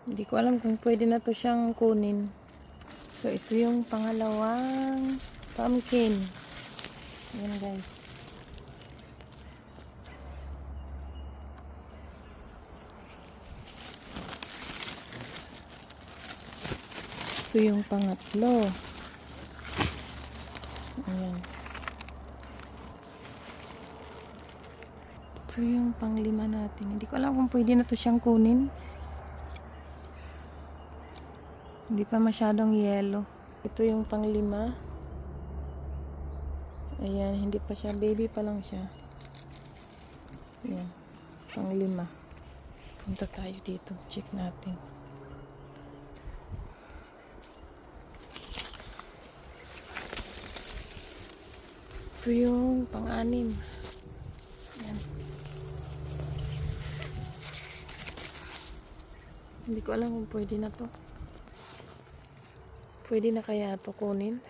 Hindi ko alam kung pwede na to siyang kunin. So, ito yung pangalawang pumpkin. Ayan, guys. Ito yung pangatlo. Ayan. Ito yung panglima natin. Hindi ko alam kung pwede na to siyang kunin. Hindi pa masyadong yellow. Ito yung panglima. Ayan, hindi pa siya. Baby pa lang siya. Ayan. Panglima. Punta tayo dito. Check natin. Ito yung pang-anim. Ayan. Hindi ko alam kung pwede na to. Pwede na kaya to kunin?